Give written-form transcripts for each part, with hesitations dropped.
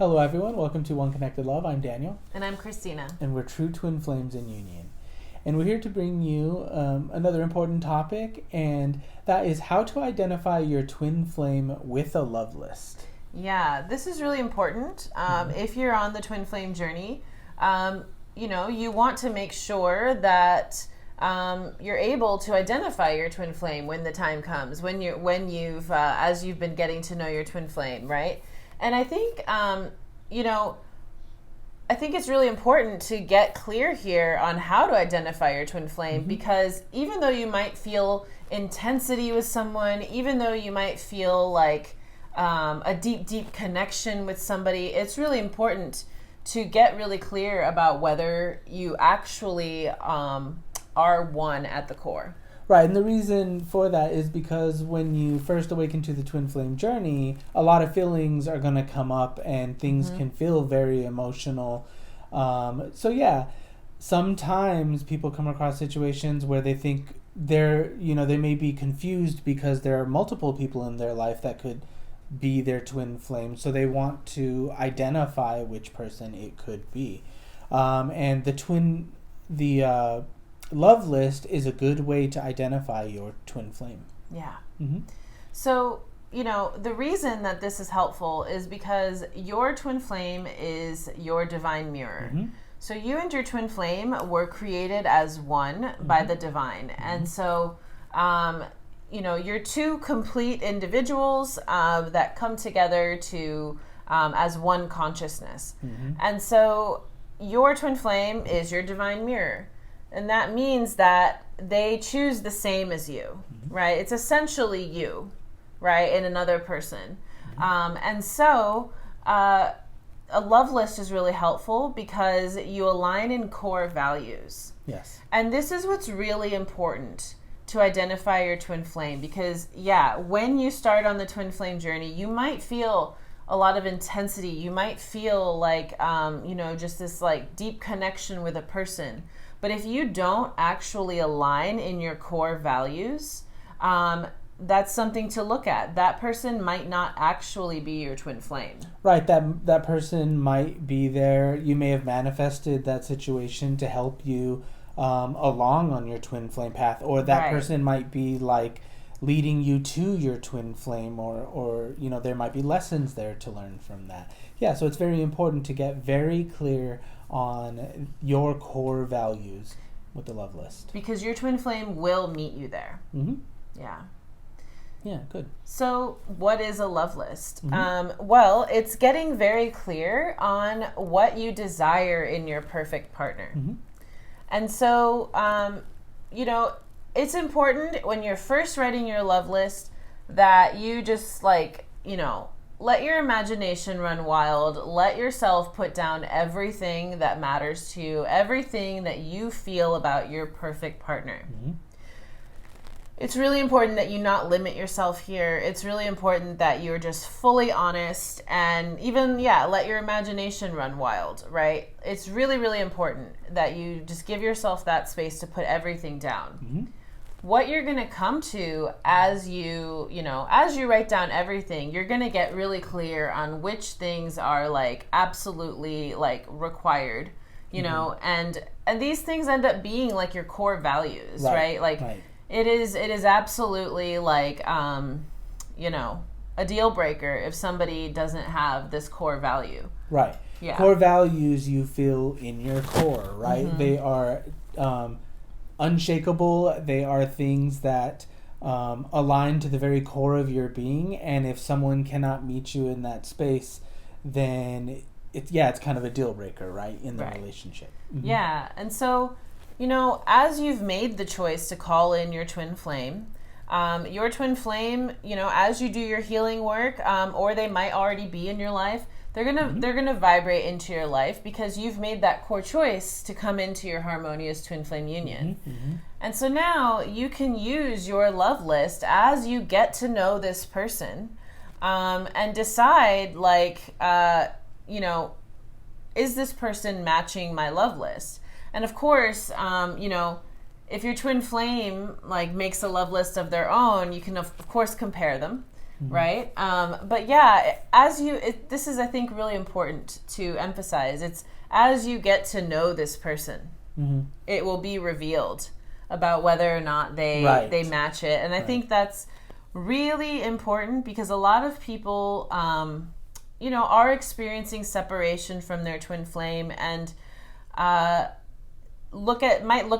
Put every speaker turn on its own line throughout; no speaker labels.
Hello everyone, welcome to One Connected Love. I'm Daniel.
And I'm Christina.
And we're true twin flames in union. And we're here to bring you another important topic, and that is how to identify your twin flame with a love list.
Yeah, this is really important. If you're on the twin flame journey, you want to make sure that you're able to identify your twin flame when the time comes, as you've been getting to know your twin flame, right? And I think, I think it's really important to get clear here on how to identify your twin flame, because even though you might feel intensity with someone, even though you might feel like a deep connection with somebody, it's really important to get really clear about whether you actually are one at the core.
Right, and the reason for that is because when you first awaken to the twin flame journey, a lot of feelings are going to come up and things can feel very emotional. Sometimes people come across situations where they think they may be confused because there are multiple people in their life that could be their twin flame. So they want to identify which person it could be. And the love list is a good way to identify your twin flame.
Yeah. So, the reason that this is helpful is because your twin flame is your divine mirror. So you and your twin flame were created as one by the divine. And so, you're two complete individuals that come together to as one consciousness. And so your twin flame is your divine mirror. And that means that they choose the same as you, right? It's essentially you, right, in another person. And so a love list is really helpful because you align in core values.
Yes.
And this is what's really important to identify your twin flame, because, when you start on the twin flame journey, you might feel a lot of intensity. You might feel like, just this like deep connection with a person. But if you don't actually align in your core values, that's something to look at. That person might not actually be your twin flame.
Right, that person might be there. You may have manifested that situation to help you along on your twin flame path, or that person might be like leading you to your twin flame, or there might be lessons there to learn from that. Yeah, so it's very important to get very clear on your core values with the love list,
because your twin flame will meet you there.
Yeah, good.
So what is a love list? Well, it's getting very clear on what you desire in your perfect partner. And so it's important when you're first writing your love list that you just let your imagination run wild. Let yourself put down everything that matters to you, everything that you feel about your perfect partner. It's really important that you not limit yourself here. It's really important that you're just fully honest and even, let your imagination run wild, right? It's really, really important that you just give yourself that space to put everything down. What you're going to come to as you write down everything, you're going to get really clear on which things are absolutely required, and these things end up being your core values, right? Right. It is absolutely a deal breaker if somebody doesn't have this core value.
Right. Yeah. Core values you feel in your core, right? They are unshakable. They are things that align to the very core of your being, and if someone cannot meet you in that space, then it's kind of a deal breaker, right, in the relationship.
Yeah, and so as you've made the choice to call in your twin flame, as you do your healing work, or they might already be in your life, they're gonna vibrate into your life because you've made that core choice to come into your harmonious twin flame union. And so now you can use your love list as you get to know this person, and decide is this person matching my love list? And of course, if your twin flame makes a love list of their own, you can of course compare them. right? But yeah, this is, I think, really important to emphasize. It's as you get to know this person, it will be revealed about whether or not they match it. And I think that's really important because a lot of people, are experiencing separation from their twin flame and might look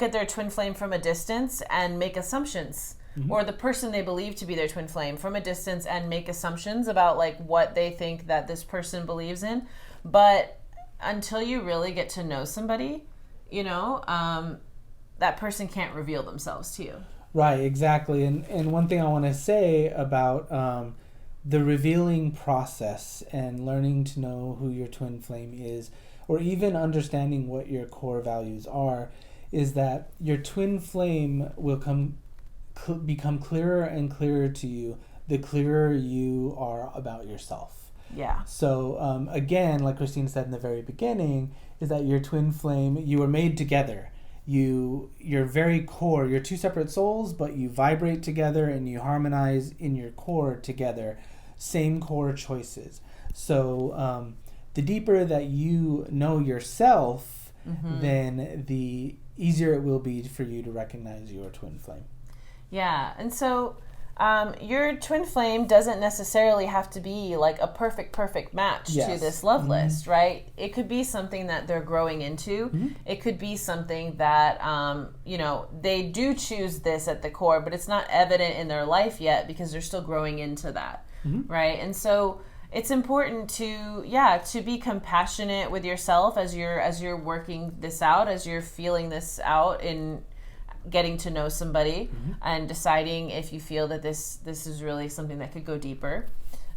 at their twin flame from a distance and make assumptions, or the person they believe to be their twin flame from a distance and make assumptions about like what they think that this person believes in. But until you really get to know somebody, that person can't reveal themselves to you.
Right, exactly. And one thing I want to say about the revealing process and learning to know who your twin flame is, or even understanding what your core values are, is that your twin flame will become clearer and clearer to you the clearer you are about yourself.
Yeah.
So again, like Christine said in the very beginning, is that your twin flame, you were made together. Your very core, you're two separate souls, but you vibrate together and you harmonize in your core together. Same core choices. So the deeper that you know yourself, then the easier it will be for you to recognize your twin flame.
Yeah, and so your twin flame doesn't necessarily have to be like a perfect match to this love list, right? It could be something that they're growing into. It could be something that, they do choose this at the core, but it's not evident in their life yet because they're still growing into that, right? And so it's important to be compassionate with yourself as you're working this out, as you're feeling this out in getting to know somebody and deciding if you feel that this is really something that could go deeper.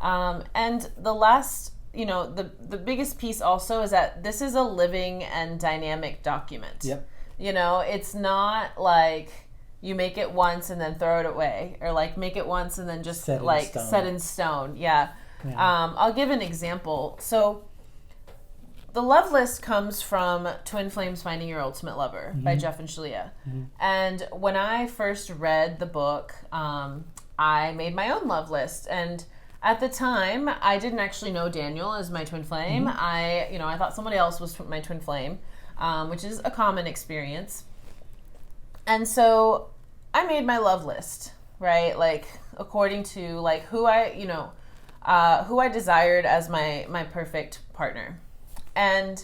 And the last, the biggest piece also is that this is a living and dynamic document.
Yep.
It's not like you make it once and then throw it away, or like make it once and then just set in stone. Yeah. I'll give an example. So the love list comes from Twin Flames Finding Your Ultimate Lover by Jeff and Shaleia. And when I first read the book, I made my own love list. And at the time, I didn't actually know Daniel as my twin flame. I thought somebody else was my twin flame, which is a common experience. And so I made my love list, right? Like according to like who I desired as my perfect partner. And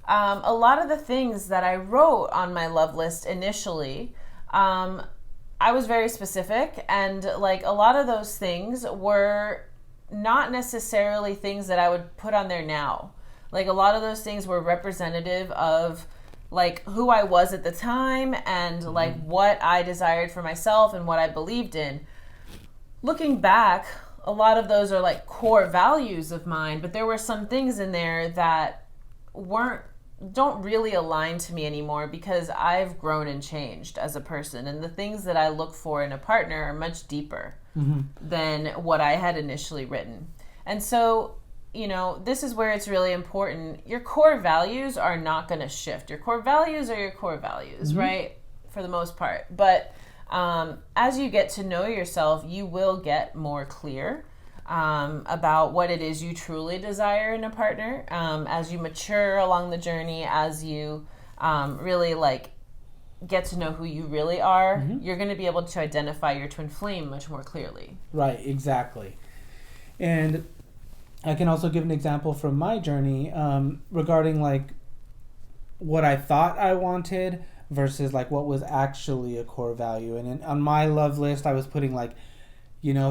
a lot of the things that I wrote on my love list initially, I was very specific, and like a lot of those things were not necessarily things that I would put on there now. Like a lot of those things were representative of like who I was at the time and like what I desired for myself and what I believed in. Looking back, a lot of those are like core values of mine, but there were some things in there that don't really align to me anymore because I've grown and changed as a person, and the things that I look for in a partner are much deeper than what I had initially written. And so, this is where it's really important. Your core values are not going to shift. Your core values are your core values, right? For the most part. But as you get to know yourself, you will get more clear about what it is you truly desire in a partner. As you mature along the journey, as you really like get to know who you really are, you're going to be able to identify your twin flame much more clearly.
Right, exactly. And I can also give an example from my journey regarding like what I thought I wanted versus like what was actually a core value. And on my love list, I was putting like,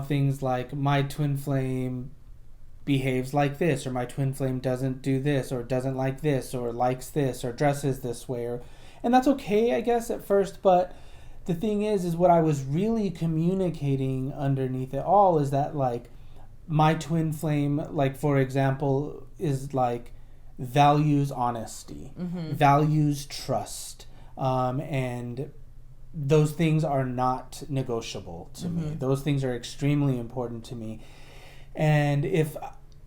things like my twin flame behaves like this, or my twin flame doesn't do this, or doesn't like this, or likes this, or dresses this way. And that's okay, I guess, at first. But the thing is what I was really communicating underneath it all is that like my twin flame, like for example, is like values honesty, values trust, and those things are not negotiable to me. Those things are extremely important to me. And if,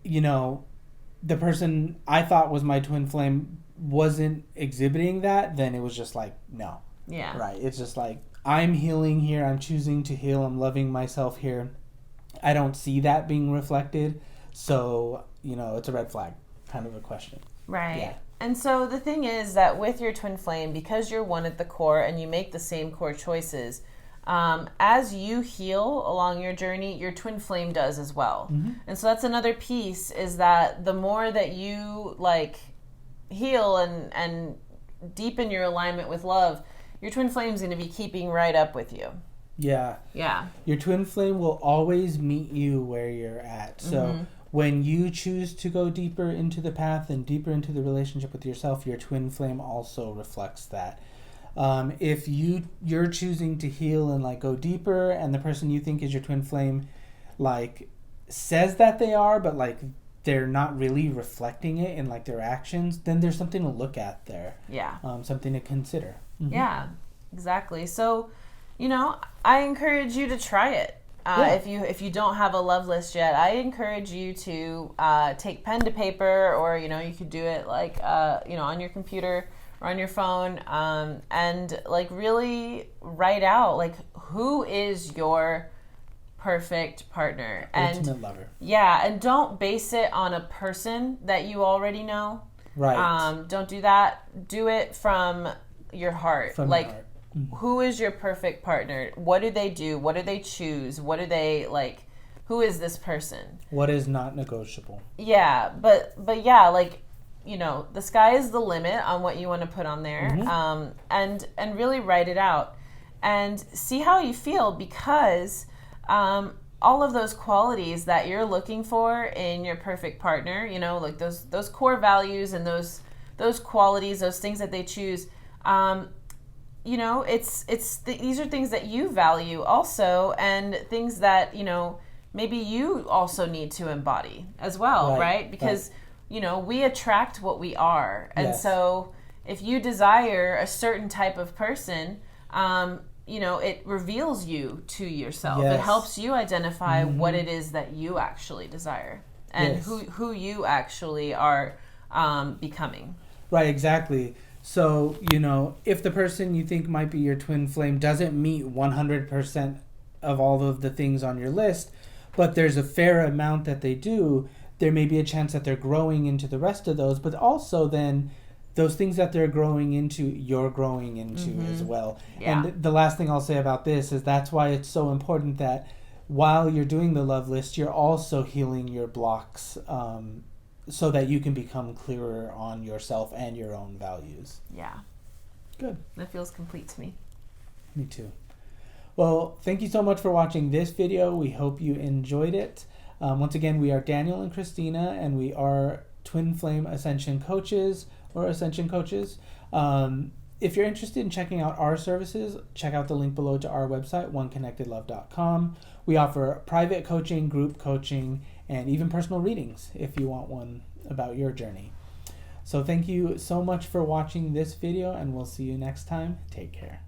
the person I thought was my twin flame wasn't exhibiting that, then it was just like, no. Yeah. Right. It's just like, I'm healing here. I'm choosing to heal. I'm loving myself here. I don't see that being reflected. So, it's a red flag kind of a question.
Right.
Yeah.
And so the thing is that with your twin flame, because you're one at the core and you make the same core choices, as you heal along your journey, your twin flame does as well.
Mm-hmm.
And so that's another piece, is that the more that you heal and deepen your alignment with love, your twin flame is going to be keeping right up with you.
Yeah.
Yeah.
Your twin flame will always meet you where you're at. So when you choose to go deeper into the path and deeper into the relationship with yourself, your twin flame also reflects that. If you're choosing to heal and go deeper, and the person you think is your twin flame says that they are, but they're not really reflecting it in their actions, then there's something to look at there.
Yeah.
Something to consider. Mm-hmm.
Yeah, exactly. So, I encourage you to try it. If you don't have a love list yet, I encourage you to take pen to paper, or you could do it on your computer or on your phone, and really write out who is your perfect partner,
Ultimate lover.
Yeah, and don't base it on a person that you already know.
Right.
Don't do that. Do it from your heart.
From your heart. Mm-hmm.
Who is your perfect partner? What do they do? What do they choose? What do they who is this person?
What is not negotiable?
Yeah, but yeah, the sky is the limit on what you want to put on there.
Mm-hmm.
And really write it out and see how you feel, because all of those qualities that you're looking for in your perfect partner, those core values and those qualities, those things that they choose, these are things that you value also, and things that maybe you also need to embody as well, right? Because we attract what we are, and so if you desire a certain type of person, it reveals you to yourself. It helps you identify what it is that you actually desire, and who you actually are becoming.
Right, exactly. So, if the person you think might be your twin flame doesn't meet 100% of all of the things on your list, but there's a fair amount that they do, there may be a chance that they're growing into the rest of those, but also then those things that they're growing into, you're growing into as well. Yeah. And the last thing I'll say about this is that's why it's so important that while you're doing the love list, you're also healing your blocks, so that you can become clearer on yourself and your own values.
Yeah.
Good.
That feels complete to me.
Me too. Well, thank you so much for watching this video. We hope you enjoyed it. Once again, we are Daniel and Christina, and we are Twin Flame Ascension Coaches, or Ascension Coaches. If you're interested in checking out our services, check out the link below to our website, oneconnectedlove.com. We offer private coaching, group coaching, and even personal readings if you want one about your journey. So thank you so much for watching this video, and we'll see you next time. Take care.